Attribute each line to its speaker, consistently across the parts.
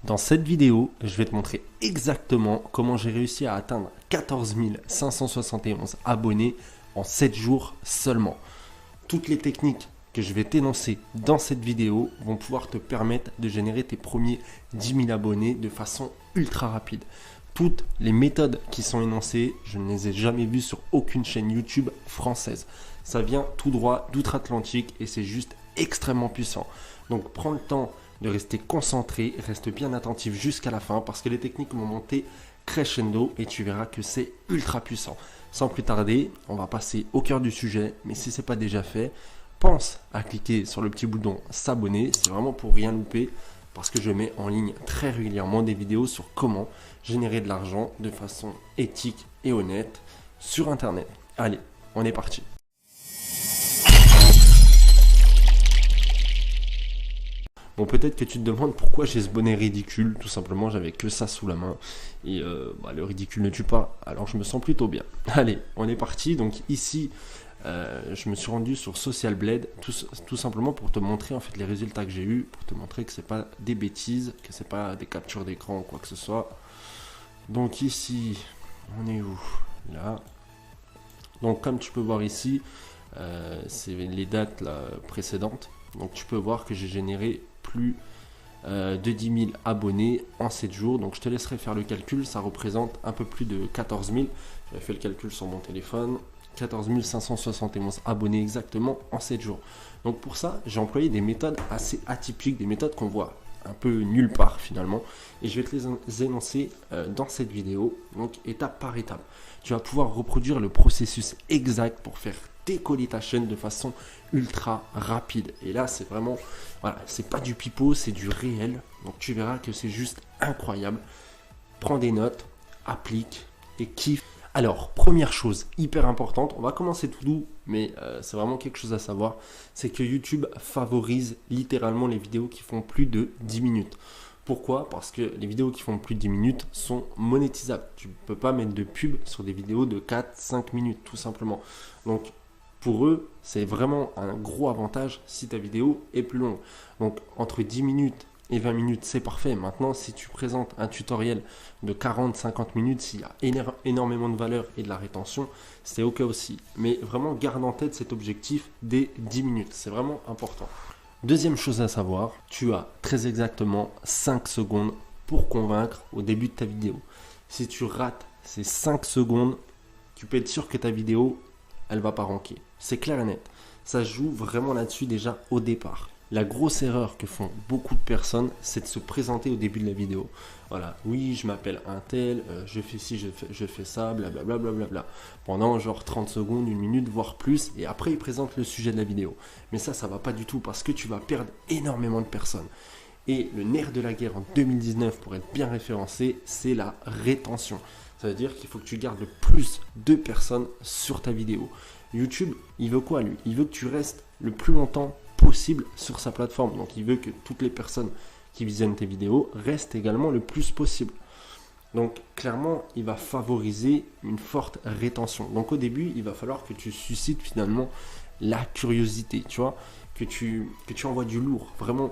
Speaker 1: Dans cette vidéo, je vais te montrer exactement comment j'ai réussi à atteindre 14 571 abonnés en 7 jours seulement. Toutes les techniques que je vais t'énoncer dans cette vidéo vont pouvoir te permettre de générer tes premiers 10 000 abonnés de façon ultra rapide. Toutes les méthodes qui sont énoncées, je ne les ai jamais vues sur aucune chaîne YouTube française. Ça vient tout droit d'outre-Atlantique et c'est juste extrêmement puissant. Donc prends le temps de rester concentré, reste bien attentif jusqu'à la fin parce que les techniques vont monter crescendo et tu verras que c'est ultra puissant. Sans plus tarder, on va passer au cœur du sujet, mais si ce n'est pas déjà fait, pense à cliquer sur le petit bouton s'abonner, c'est vraiment pour rien louper parce que je mets en ligne très régulièrement des vidéos sur comment générer de l'argent de façon éthique et honnête sur Internet. Allez, on est parti. Bon, peut-être que tu te demandes pourquoi j'ai ce bonnet ridicule. Tout simplement, j'avais que ça sous la main. Et le ridicule ne tue pas. Alors, je me sens plutôt bien. Allez, on est parti. Donc ici, je me suis rendu sur Social Blade. Tout simplement pour te montrer en fait les résultats que j'ai eu. Pour te montrer que c'est pas des bêtises. Que c'est pas des captures d'écran ou quoi que ce soit. Donc ici, on est où? Là. Donc comme tu peux voir ici, c'est les dates là, précédentes. Donc tu peux voir que j'ai généré plus de 10 000 abonnés en 7 jours. Donc je te laisserai faire le calcul. Ça représente un peu plus de 14 000. J'avais fait le calcul sur mon téléphone. 14 571 abonnés exactement en 7 jours. Donc pour ça, j'ai employé des méthodes assez atypiques, des méthodes qu'on voit un peu nulle part finalement. Et je vais te les énoncer dans cette vidéo, donc étape par étape. Tu vas pouvoir reproduire le processus exact pour faire décoller ta chaîne de façon ultra rapide. Et là, c'est vraiment, voilà, c'est pas du pipeau, c'est du réel. Donc tu verras que c'est juste incroyable. Prends des notes, applique et kiffe. Alors, première chose hyper importante, on va commencer tout doux, mais c'est vraiment quelque chose à savoir, c'est que YouTube favorise littéralement les vidéos qui font plus de 10 minutes. Pourquoi? Parce que les vidéos qui font plus de 10 minutes sont monétisables. Tu ne peux pas mettre de pub sur des vidéos de 4-5 minutes, tout simplement. Donc, pour eux, c'est vraiment un gros avantage si ta vidéo est plus longue. Donc, entre 10 minutes et 20 minutes, c'est parfait. Maintenant, si tu présentes un tutoriel de 40-50 minutes, s'il y a énormément de valeur et de la rétention, c'est OK aussi. Mais vraiment, garde en tête cet objectif des 10 minutes. C'est vraiment important. Deuxième chose à savoir, tu as très exactement 5 secondes pour convaincre au début de ta vidéo. Si tu rates ces 5 secondes, tu peux être sûr que ta vidéo, elle va pas ranker. C'est clair et net. Ça joue vraiment là-dessus déjà au départ. La grosse erreur que font beaucoup de personnes, c'est de se présenter au début de la vidéo. Voilà, oui, je m'appelle un tel, je fais ci, je fais ça, blablabla, blablabla. Pendant genre 30 secondes, 1 minute, voire plus, et après ils présentent le sujet de la vidéo. Mais ça va pas du tout parce que tu vas perdre énormément de personnes. Et le nerf de la guerre en 2019 pour être bien référencé, c'est la rétention. Ça veut dire qu'il faut que tu gardes le plus de personnes sur ta vidéo. YouTube, il veut quoi lui? Il veut que tu restes le plus longtemps possible sur sa plateforme. Donc il veut que toutes les personnes qui visionnent tes vidéos restent également le plus possible. Donc clairement, il va favoriser une forte rétention. Donc au début, il va falloir que tu suscites finalement la curiosité, tu vois, que tu envoies du lourd. Vraiment,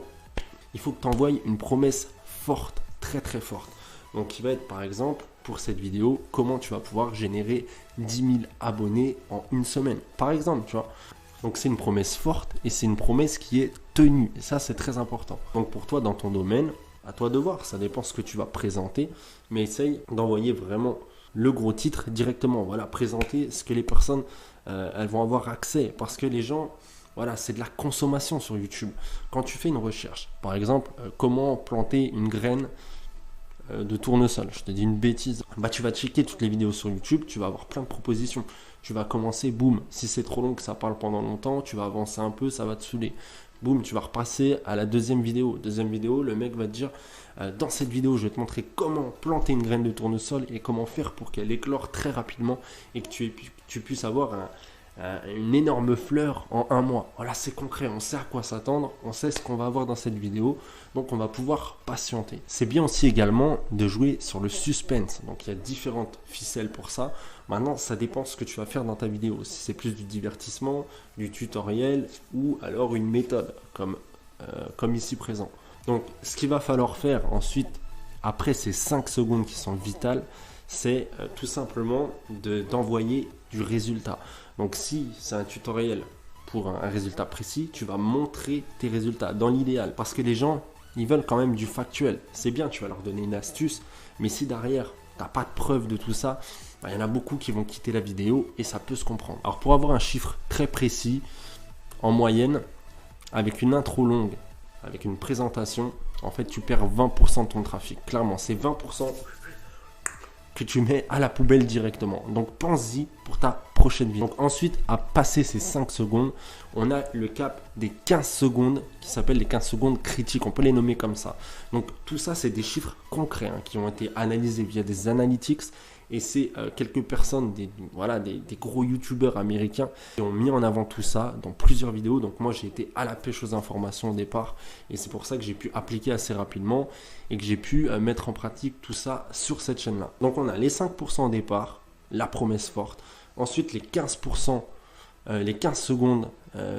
Speaker 1: il faut que tu envoies une promesse forte, très très forte. Donc il va être par exemple, pour cette vidéo, comment tu vas pouvoir générer 10 000 abonnés en une semaine. Par exemple, tu vois. Donc c'est une promesse forte et c'est une promesse qui est tenue. Et ça, c'est très important. Donc pour toi, dans ton domaine, à toi de voir. Ça dépend ce que tu vas présenter. Mais essaye d'envoyer vraiment le gros titre directement. Voilà, présenter ce que les personnes, elles vont avoir accès. Parce que les gens, voilà, c'est de la consommation sur YouTube. Quand tu fais une recherche, par exemple, comment planter une graine de tournesol, je te dis une bêtise, bah tu vas checker toutes les vidéos sur YouTube, tu vas avoir plein de propositions. Tu vas commencer, boum, si c'est trop long que ça parle pendant longtemps, tu vas avancer un peu, ça va te saouler. Boum, tu vas repasser à la deuxième vidéo. Deuxième vidéo, le mec va te dire, dans cette vidéo, je vais te montrer comment planter une graine de tournesol et comment faire pour qu'elle éclore très rapidement et que tu puisses avoir une énorme fleur en 1 mois. Voilà, c'est concret, on sait à quoi s'attendre, on sait ce qu'on va avoir dans cette vidéo, donc on va pouvoir patienter. C'est bien aussi également de jouer sur le suspense, donc il y a différentes ficelles pour ça. Maintenant, ça dépend ce que tu vas faire dans ta vidéo, si c'est plus du divertissement, du tutoriel ou alors une méthode comme ici présent. Donc ce qu'il va falloir faire ensuite après ces 5 secondes qui sont vitales, c'est tout simplement d'envoyer du résultat. Donc si c'est un tutoriel pour un résultat précis, tu vas montrer tes résultats dans l'idéal. Parce que les gens, ils veulent quand même du factuel. C'est bien, tu vas leur donner une astuce, mais si derrière, tu n'as pas de preuve de tout ça, il y en a beaucoup qui vont quitter la vidéo et ça peut se comprendre. Alors pour avoir un chiffre très précis, en moyenne, avec une intro longue, avec une présentation, en fait tu perds 20% de ton trafic. Clairement, c'est 20% que tu mets à la poubelle directement. Donc pense-y pour ta prochaine vidéo. Donc ensuite, à passer ces 5 secondes, on a le cap des 15 secondes qui s'appelle les 15 secondes critiques. On peut les nommer comme ça. Donc tout ça, c'est des chiffres concrets qui ont été analysés via des analytics. Et c'est quelques personnes, des gros youtubeurs américains qui ont mis en avant tout ça dans plusieurs vidéos. Donc moi, j'ai été à la pêche aux informations au départ. Et c'est pour ça que j'ai pu appliquer assez rapidement et que j'ai pu mettre en pratique tout ça sur cette chaîne-là. Donc on a les 5% au départ, la promesse forte. Ensuite, les 15%, les 15 secondes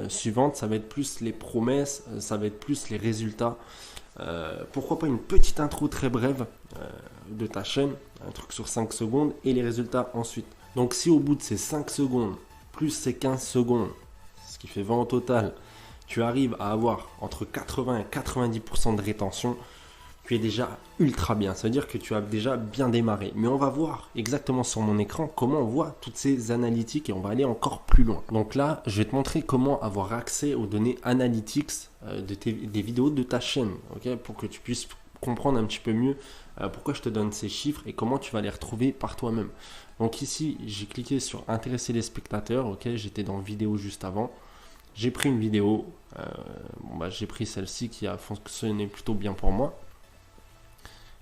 Speaker 1: suivantes, ça va être plus les promesses, ça va être plus les résultats. Pourquoi pas une petite intro très brève de ta chaîne, un truc sur 5 secondes et les résultats ensuite. Donc si au bout de ces 5 secondes plus ces 15 secondes, ce qui fait 20 au total, tu arrives à avoir entre 80 et 90% de rétention, tu es déjà ultra bien. Ça veut dire que tu as déjà bien démarré. Mais on va voir exactement sur mon écran comment on voit toutes ces analytiques et on va aller encore plus loin. Donc là, je vais te montrer comment avoir accès aux données analytics des vidéos de ta chaîne, okay, pour que tu puisses comprendre un petit peu mieux pourquoi je te donne ces chiffres et comment tu vas les retrouver par toi-même. Donc ici, j'ai cliqué sur intéresser les spectateurs. Okay, j'étais dans vidéo juste avant. J'ai pris une vidéo. J'ai pris celle-ci qui a fonctionné plutôt bien pour moi.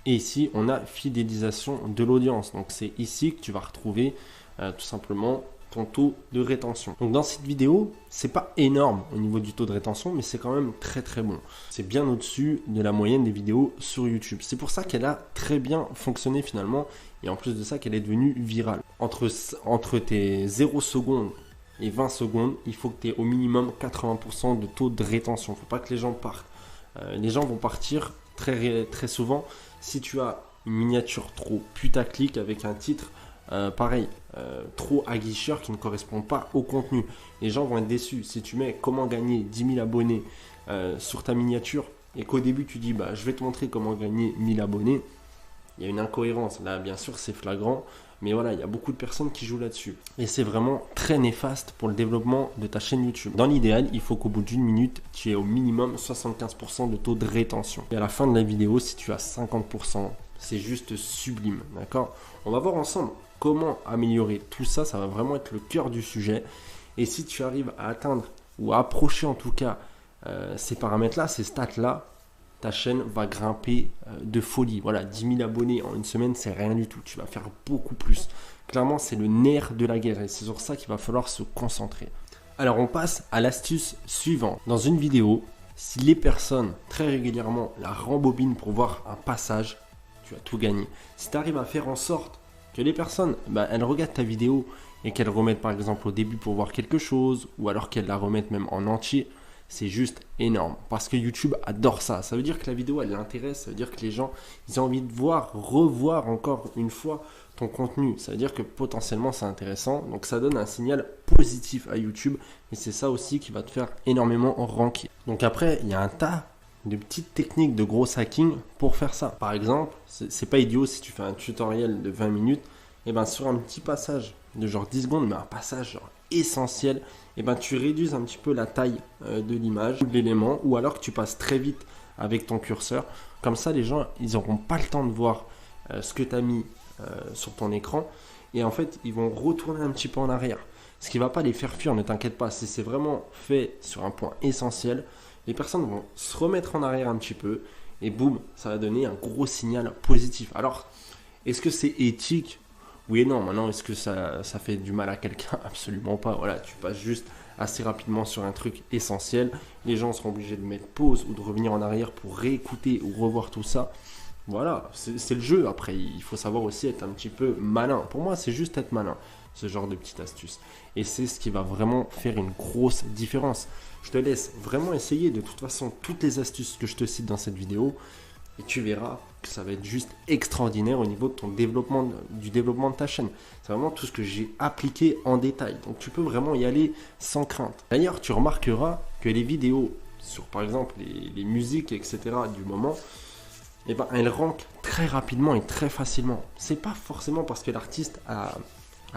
Speaker 1: Et ici, on a fidélisation de l'audience. Donc, c'est ici que tu vas retrouver tout simplement ton taux de rétention. Donc, dans cette vidéo, c'est pas énorme au niveau du taux de rétention, mais c'est quand même très très bon. C'est bien au-dessus de la moyenne des vidéos sur YouTube. C'est pour ça qu'elle a très bien fonctionné finalement. Et en plus de ça, qu'elle est devenue virale. Entre tes 0 secondes et 20 secondes, il faut que tu aies au minimum 80% de taux de rétention. Il ne faut pas que les gens partent. Les gens vont partir très souvent si tu as une miniature trop putaclic avec un titre pareil, trop aguicheur qui ne correspond pas au contenu. Les gens vont être déçus. Si tu mets comment gagner 10 000 abonnés sur ta miniature et qu'au début tu dis je vais te montrer comment gagner 1000 abonnés, il y a une incohérence. Là, bien sûr, c'est flagrant. Mais voilà, il y a beaucoup de personnes qui jouent là-dessus. Et c'est vraiment très néfaste pour le développement de ta chaîne YouTube. Dans l'idéal, il faut qu'au bout d'une minute, tu aies au minimum 75% de taux de rétention. Et à la fin de la vidéo, si tu as 50%, c'est juste sublime. D'accord ? On va voir ensemble comment améliorer tout ça. Ça va vraiment être le cœur du sujet. Et si tu arrives à atteindre ou à approcher en tout cas ces paramètres-là, ces stats-là, ta chaîne va grimper de folie. Voilà, 10 000 abonnés en une semaine, c'est rien du tout. Tu vas faire beaucoup plus. Clairement, c'est le nerf de la guerre et c'est sur ça qu'il va falloir se concentrer. Alors, on passe à l'astuce suivante. Dans une vidéo, si les personnes très régulièrement la rembobinent pour voir un passage, tu as tout gagné. Si tu arrives à faire en sorte que les personnes, elles regardent ta vidéo et qu'elles remettent par exemple au début pour voir quelque chose ou alors qu'elles la remettent même en entier, c'est juste énorme parce que YouTube adore ça. Ça veut dire que la vidéo, elle l'intéresse. Ça veut dire que les gens, ils ont envie de revoir encore une fois ton contenu. Ça veut dire que potentiellement, c'est intéressant. Donc, ça donne un signal positif à YouTube. Et c'est ça aussi qui va te faire énormément ranker. Donc après, il y a un tas de petites techniques de gros hacking pour faire ça. Par exemple, c'est pas idiot si tu fais un tutoriel de 20 minutes. Et sur un petit passage de genre 10 secondes, mais un passage genre essentiel, tu réduis un petit peu la taille de l'image ou de l'élément, ou alors que tu passes très vite avec ton curseur. Comme ça, les gens, ils n'auront pas le temps de voir ce que tu as mis sur ton écran. Et en fait, ils vont retourner un petit peu en arrière. Ce qui ne va pas les faire fuir, ne t'inquiète pas. Si c'est vraiment fait sur un point essentiel, les personnes vont se remettre en arrière un petit peu. Et boum, ça va donner un gros signal positif. Alors, est-ce que c'est éthique ? Oui et non. Maintenant, est-ce que ça fait du mal à quelqu'un? Absolument pas. Voilà, tu passes juste assez rapidement sur un truc essentiel. Les gens seront obligés de mettre pause ou de revenir en arrière pour réécouter ou revoir tout ça. Voilà, c'est le jeu. Après, il faut savoir aussi être un petit peu malin. Pour moi, c'est juste être malin, ce genre de petite astuce. Et c'est ce qui va vraiment faire une grosse différence. Je te laisse vraiment essayer. De toute façon, toutes les astuces que je te cite dans cette vidéo, et tu verras que ça va être juste extraordinaire au niveau de ton développement, du développement de ta chaîne. C'est vraiment tout ce que j'ai appliqué en détail. Donc tu peux vraiment y aller sans crainte. D'ailleurs, tu remarqueras que les vidéos sur par exemple les musiques, etc. du moment, eh ben, elles rankent très rapidement et très facilement. C'est pas forcément parce que l'artiste a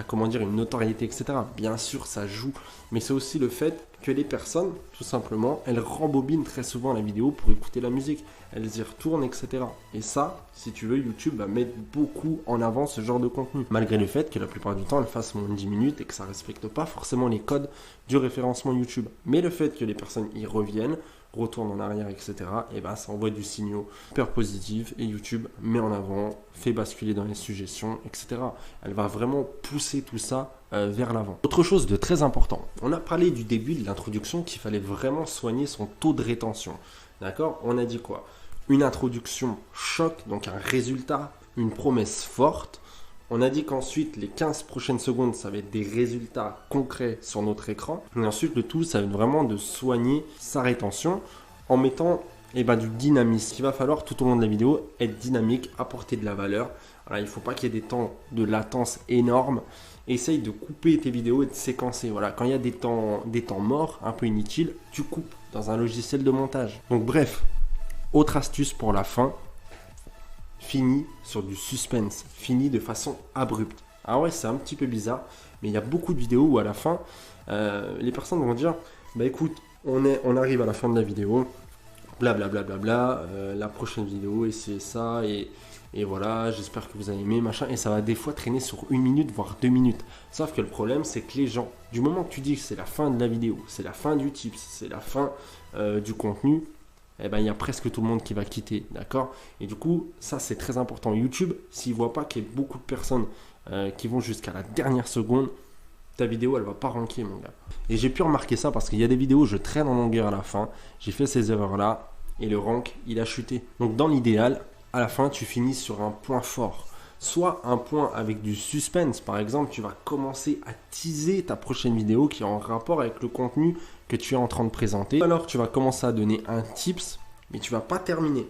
Speaker 1: comment dire, une notoriété, etc. Bien sûr, ça joue, mais c'est aussi le fait que les personnes, tout simplement, elles rembobinent très souvent la vidéo pour écouter la musique. Elles y retournent, etc. Et ça, si tu veux, YouTube va mettre beaucoup en avant ce genre de contenu. Malgré le fait que la plupart du temps, elles fassent moins de 10 minutes et que ça ne respecte pas forcément les codes du référencement YouTube. Mais le fait que les personnes y reviennent, retournent en arrière, etc., et ben ça envoie du signal super positif et YouTube met en avant, fait basculer dans les suggestions, etc. Elle va vraiment pousser tout ça vers l'avant. Autre chose de très important, on a parlé du début de l'introduction qu'il fallait vraiment soigner son taux de rétention. D'accord? On a dit quoi? Une introduction choc, donc un résultat, une promesse forte. On a dit qu'ensuite, les 15 prochaines secondes, ça va être des résultats concrets sur notre écran. Et ensuite, le tout, ça va être vraiment de soigner sa rétention en mettant du dynamisme. Il va falloir tout au long de la vidéo être dynamique, apporter de la valeur. Voilà, il ne faut pas qu'il y ait des temps de latence énormes. Essaye de couper tes vidéos et de séquencer. Voilà, quand il y a des temps morts, un peu inutiles, tu coupes dans un logiciel de montage. Donc bref, autre astuce pour la fin. Fini sur du suspense, fini de façon abrupte. Ah ouais, c'est un petit peu bizarre, mais il y a beaucoup de vidéos où à la fin, les personnes vont dire, bah écoute, on arrive à la fin de la vidéo, blablabla, la prochaine vidéo, et c'est ça, et voilà, j'espère que vous avez aimé, machin, et ça va des fois traîner sur 1 minute, voire 2 minutes. Sauf que le problème, c'est que les gens, du moment que tu dis que c'est la fin de la vidéo, c'est la fin du tips, c'est la fin du contenu, eh ben, il y a presque tout le monde qui va quitter, d'accord? Et du coup, ça, c'est très important. YouTube, s'il ne voit pas qu'il y a beaucoup de personnes qui vont jusqu'à la dernière seconde, ta vidéo, elle ne va pas ranker, mon gars. Et j'ai pu remarquer ça parce qu'il y a des vidéos où je traîne en longueur à la fin, j'ai fait ces erreurs-là, et le rank, il a chuté. Donc, dans l'idéal, à la fin, tu finis sur un point fort. Soit un point avec du suspense, par exemple, tu vas commencer à teaser ta prochaine vidéo qui est en rapport avec le contenu que tu es en train de présenter. Alors tu vas commencer à donner un tips, mais tu vas pas terminer.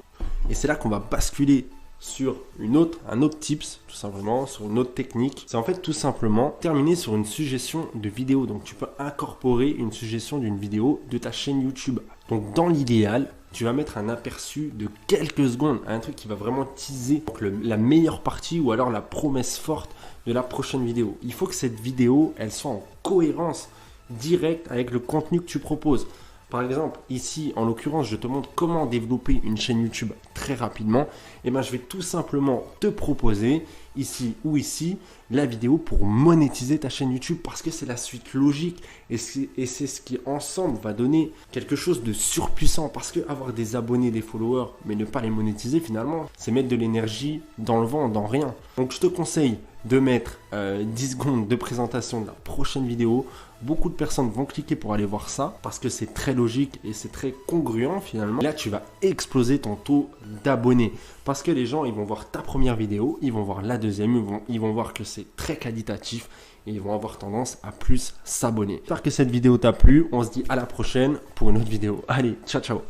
Speaker 1: Et c'est là qu'on va basculer sur un autre tips, tout simplement, sur une autre technique. C'est en fait tout simplement terminer sur une suggestion de vidéo. Donc tu peux incorporer une suggestion d'une vidéo de ta chaîne YouTube. Donc dans l'idéal, tu vas mettre un aperçu de quelques secondes, un truc qui va vraiment teaser la meilleure partie ou alors la promesse forte de la prochaine vidéo. Il faut que cette vidéo, elle soit en cohérence directe avec le contenu que tu proposes. Par exemple, ici, en l'occurrence, je te montre comment développer une chaîne YouTube très rapidement. Et ben, je vais tout simplement te proposer, ici ou ici, la vidéo pour monétiser ta chaîne YouTube parce que c'est la suite logique et c'est ce qui, ensemble, va donner quelque chose de surpuissant. Parce que avoir des abonnés, des followers, mais ne pas les monétiser, finalement, c'est mettre de l'énergie dans le vent, dans rien. Donc, je te conseille de mettre 10 secondes de présentation de la prochaine vidéo. Beaucoup de personnes vont cliquer pour aller voir ça parce que c'est très logique et c'est très congruent finalement. Là, tu vas exploser ton taux d'abonnés parce que les gens, ils vont voir ta première vidéo, ils vont voir la deuxième, ils vont voir que c'est très qualitatif et ils vont avoir tendance à plus s'abonner. J'espère que cette vidéo t'a plu. On se dit à la prochaine pour une autre vidéo. Allez, ciao, ciao.